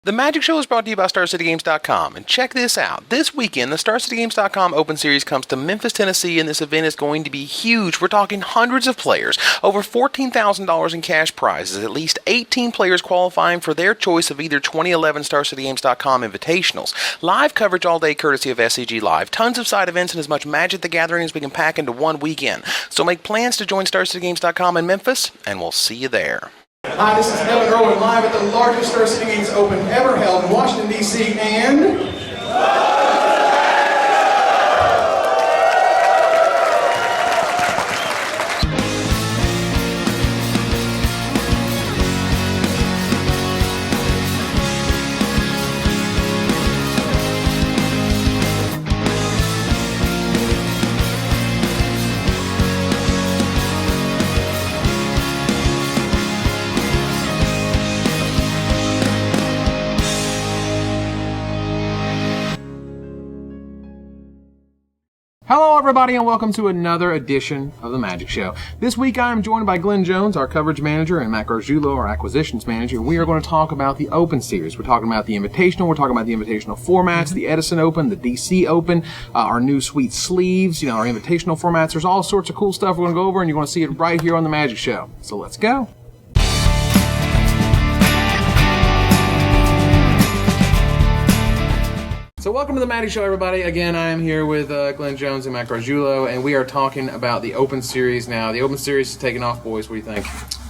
The Magic Show is brought to you by StarCityGames.com, and check this out. This weekend, the StarCityGames.com Open Series comes to Memphis, Tennessee, and this event is going to be huge. We're talking hundreds of players, over $14,000 in cash prizes, at least 18 players qualifying for their choice of either 2011 StarCityGames.com Invitationals, live coverage all day courtesy of SCG Live, tons of side events, and as much Magic the Gathering as we can pack into one weekend. So make plans to join StarCityGames.com in Memphis, and we'll see you there. Hi, this is Evan Irwin, live at the largest Star City Games Open ever held in Washington, D.C. and... Hello everybody and welcome to another edition of The Magic Show. This week I am joined by Glenn Jones, our coverage manager, and Matt Gargiulo, our acquisitions manager. We are going to talk about the Open Series. We're talking about the Invitational, we're talking about the Invitational formats, the Edison Open, the DC Open, our new sweet sleeves, our Invitational formats. There's all sorts of cool stuff we're going to go over, and you're going to see it right here on The Magic Show. So let's go. So welcome to the Magic Show, everybody. Again, I am here with Glenn Jones and Matt Gargiulo, and we are talking about the Open Series now. The Open Series is taking off, boys. What do you think?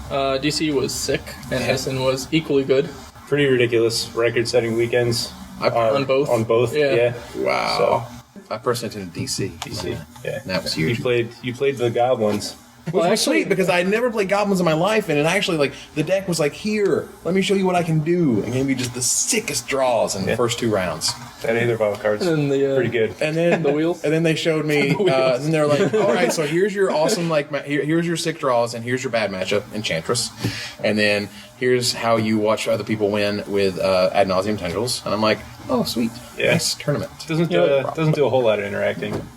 DC was sick, and Edison was equally good. Pretty ridiculous record-setting weekends. On both? On both, yeah. Wow. I personally attended DC. Yeah. That was huge. You played the Goblins. Which was sweet because I never played Goblins in my life, and it actually, the deck was like, here, let me show you what I can do, and gave me just the sickest draws in the first two rounds. That Aether Vial card's pretty good. And then the wheels. And then they showed me, and they're like, all right, so here's your awesome, here's your sick draws, and here's your bad matchup, Enchantress, and then here's how you watch other people win with Ad Nauseam Tendrils, and I'm like, oh, sweet, nice tournament. Doesn't do a whole lot of interacting.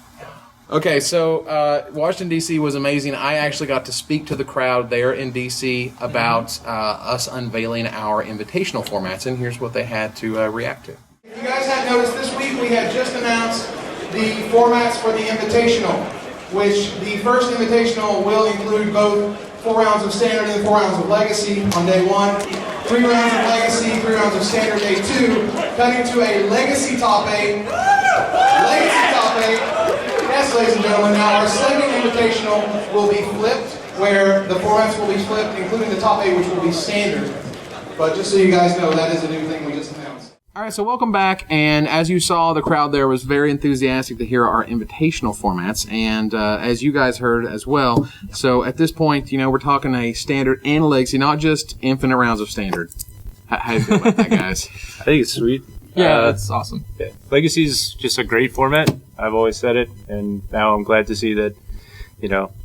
Okay, so Washington, D.C. was amazing. I actually got to speak to the crowd there in D.C. about us unveiling our invitational formats, and here's what they had to react to. If you guys hadn't noticed, this week we had just announced the formats for the Invitational, which the first Invitational will include both 4 rounds of Standard and 4 rounds of Legacy on day 1, 3 rounds of Legacy, 3 rounds of Standard day 2, cutting to a Legacy top 8, Legacy top 8. Yes, ladies and gentlemen, now our second Invitational will be flipped, where the formats will be flipped, including the top 8, which will be Standard. But just so you guys know, that is a new thing we just announced. All right, so welcome back, and as you saw, the crowd there was very enthusiastic to hear our invitational formats, and as you guys heard as well, so at this point, we're talking a Standard and a Legacy, not just infinite rounds of Standard. How do you feel about that, guys? I think it's sweet. Yeah, that's awesome. Yeah. Legacy's just a great format. I've always said it, and now I'm glad to see that,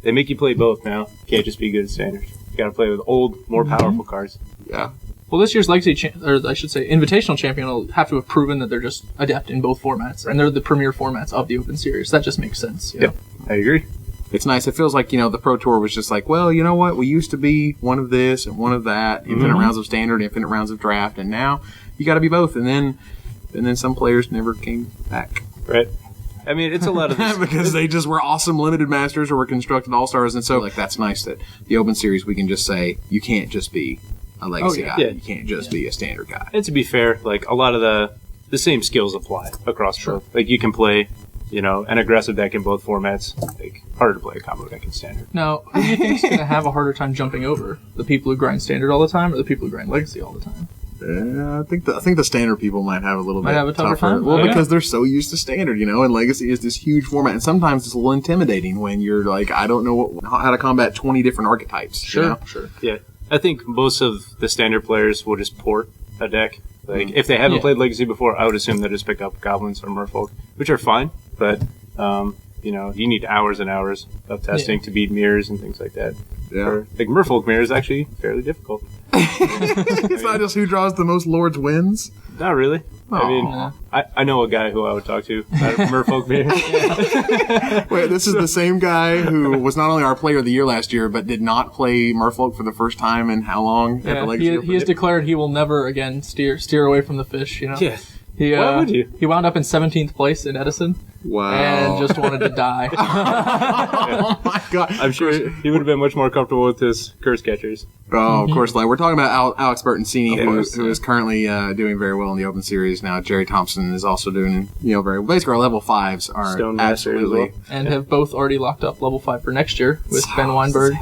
they make you play both now. You can't just be good at Standard. You got to play with old, more powerful cards. Yeah. Well, this year's Legacy, Invitational champion will have to have proven that they're just adept in both formats, and they're the premier formats of the Open Series. That just makes sense. Yep, I agree. It's nice. It feels like, the Pro Tour was just like, well, you know what? We used to be one of this and one of that, infinite rounds of Standard, infinite rounds of Draft, and now you got to be both. And then some players never came back. Right. I mean, it's a lot of this. Because they just were awesome Limited Masters or were constructed All-Stars, and so, that's nice that the Open Series, we can just say, you can't just be a Legacy guy. Yeah. You can't just be a Standard guy. And to be fair, a lot of the same skills apply across both. You can play, an aggressive deck in both formats. Harder to play a combo deck in Standard. Now, who do you think's going to have a harder time jumping over? The people who grind Standard all the time, or the people who grind Legacy all the time? I think the Standard people might have a little bit have a tougher time. Well, because they're so used to Standard, and Legacy is this huge format, and sometimes it's a little intimidating when you're like, I don't know how to combat 20 different archetypes. Sure. Yeah, I think most of the Standard players will just port a deck. If they haven't played Legacy before, I would assume they'll just pick up Goblins or Merfolk, which are fine, but you need hours and hours of testing to beat mirrors and things like that. Yeah. Merfolk mirror is actually fairly difficult. It's not just who draws the most Lords wins. Not really. I mean, I know a guy who I would talk to at Merfolk meeting. Wait, this is the same guy who was not only our player of the year last year, but did not play Merfolk for the first time in how long? at the Yeah, Legacy he has declared he will never again steer away from the fish. You know. Yeah. Why would you? He wound up in 17th place in Edison. Wow. And just wanted to die. Oh my god. I'm sure he would have been much more comfortable with his curse catchers. Oh, of course. Like we're talking about Alex Bertoncini, course, who is currently doing very well in the Open Series now. Jerry Thompson is also doing very well. Basically, our level 5s are Stone Master as absolutely. well. And have both already locked up level 5 for next year with Ben Weinberg.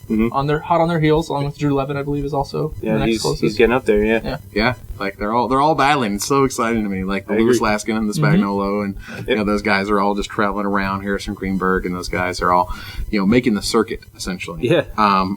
Hot on their heels, along with Drew Levin, I believe, is also the Yeah, next he's getting up there. Yeah. Yeah, like they're all battling. It's so exciting to me. Like the Louis Laskin and the Spagnolo, and those guys are all just traveling around. Harrison Greenberg and those guys are all making the circuit essentially. Yeah.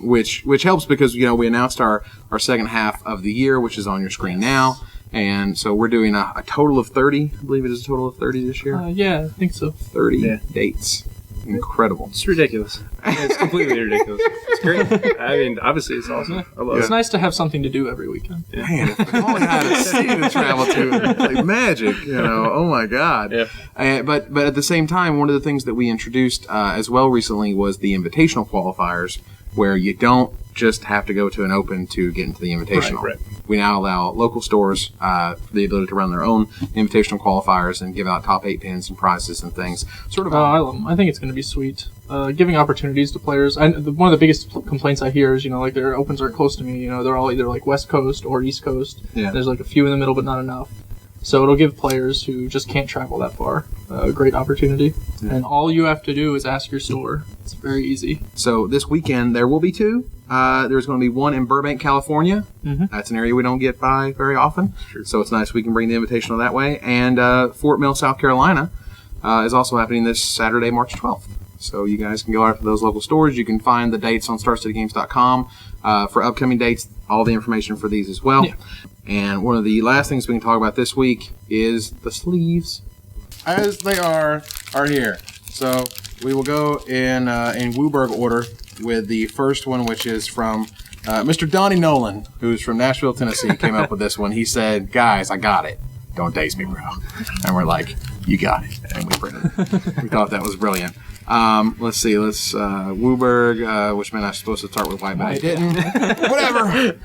Which helps because we announced our second half of the year, which is on your screen now, and so we're doing a total of 30. I believe it is a total of 30 this year. Yeah, I think so. 30 dates. Incredible. It's ridiculous. It's completely ridiculous. It's great. I mean, obviously, it's awesome. I love It's it. nice to have something to do every weekend. Man, if we only had a city to travel to, it's like magic, Oh my God. Yeah. But at the same time, one of the things that we introduced as well recently was the Invitational Qualifiers, where you don't just have to go to an Open to get into the Invitational. Right. We now allow local stores the ability to run their own Invitational Qualifiers and give out top 8 pins and prizes and things. Sort of. I love them. I think it's going to be sweet. Giving opportunities to players. One of the biggest complaints I hear is, like their Opens aren't close to me. They're all either like West Coast or East Coast. Yeah. There's like a few in the middle, but not enough. So it'll give players who just can't travel that far a great opportunity. Yeah. And all you have to do is ask your store. It's very easy. So this weekend there will be 2. There's going to be one in Burbank, California. That's an area we don't get by very often. Sure. So it's nice we can bring the Invitational that way. And Fort Mill, South Carolina is also happening this Saturday, March 12th. So you guys can go out to those local stores. You can find the dates on StarCityGames.com for upcoming dates, all the information for these as well. Yeah. And one of the last things we can talk about this week is the sleeves. As they are here. So we will go in Wooburg order with the first one, which is from Mr. Donnie Nolan, who's from Nashville, Tennessee, came up with this one. He said, "Guys, I got it. Don't daze me, bro." And we're like, "You got it." And we printed it. We thought that was brilliant. Let's see. Wooburg, which meant I was supposed to start with white, but I didn't. Whatever.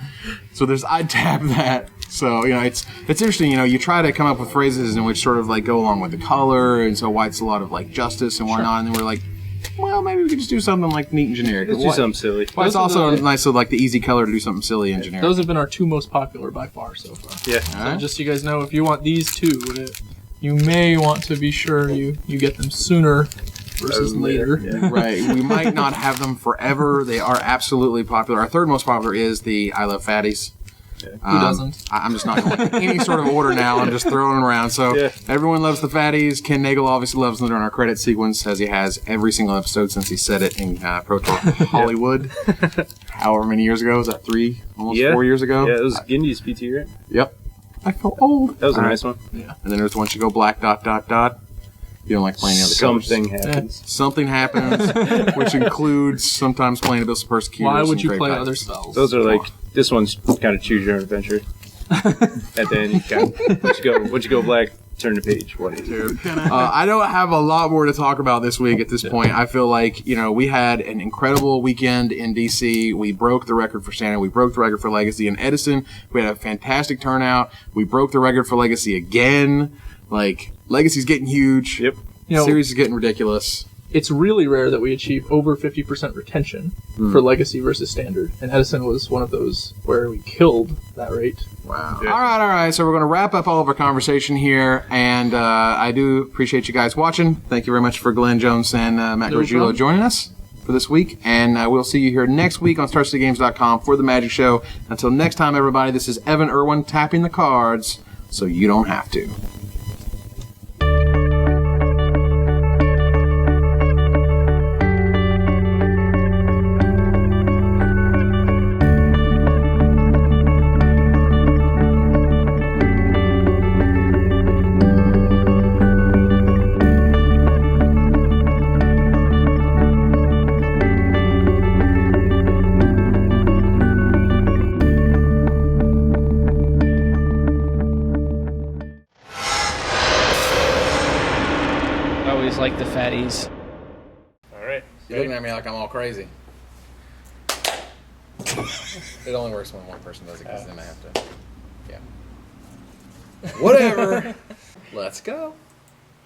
So I tab that. So, it's interesting, you try to come up with phrases in which sort of like go along with the color, and so white's a lot of like justice and whatnot, and then we're like, well, maybe we could just do something like neat and generic. Let's do something silly. White's also nice, so like the easy color to do something silly and generic. Those have been our 2 most popular by far so far. Yeah. So just so you guys know, if you want these 2, you may want to be sure you get them sooner versus later. Yeah. Right. We might not have them forever. They are absolutely popular. Our third most popular is the I Love Fatties. Yeah. Who doesn't? I'm just not going any sort of order now. I'm just throwing them around. So everyone loves the Fatties. Ken Nagel obviously loves them during our credit sequence, as he has every single episode since he said it in Pro Tour Hollywood. However many years ago. Was that almost 4 years ago? Yeah, it was Gindy's PT, right? Yep. I feel old. That was a nice one. Yeah. And then there's once you go black ... You don't like playing the other colors. Something happens. Something happens, which includes sometimes playing Abyssal Persecutors. Why would you Great play Packs. other spells? Those are like, this one's kind of choose your own adventure. At the end, you kind of, once you go black, turn the page. What is it? I don't have a lot more to talk about this week at this point. I feel like, we had an incredible weekend in DC. We broke the record for Standard. We broke the record for Legacy. In Edison, we had a fantastic turnout. We broke the record for Legacy again. Like, Legacy's getting huge. Yep. Series is getting ridiculous. It's really rare that we achieve over 50% retention for Legacy versus Standard. And Edison was one of those where we killed that rate. Wow. Yeah. All right. So we're going to wrap up all of our conversation here. And I do appreciate you guys watching. Thank you very much for Glenn Jones and Matt Gargiulo joining us for this week. And we'll see you here next week on StarCityGames.com for the Magic Show. Until next time, everybody, this is Evan Irwin tapping the cards so you don't have to. always like the fatties. All right. You're looking at me like I'm all crazy. It only works when one person does it because then I have to. Yeah. Whatever. Let's go.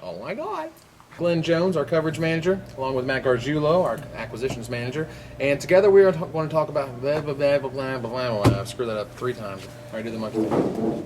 Oh my God. Glenn Jones, our coverage manager, along with Matt Gargiulo, our acquisitions manager, and together we are going to talk about blah, blah, blah, blah, blah, blah, blah, blah. I've screwed that up 3 times. All right, do the monkey.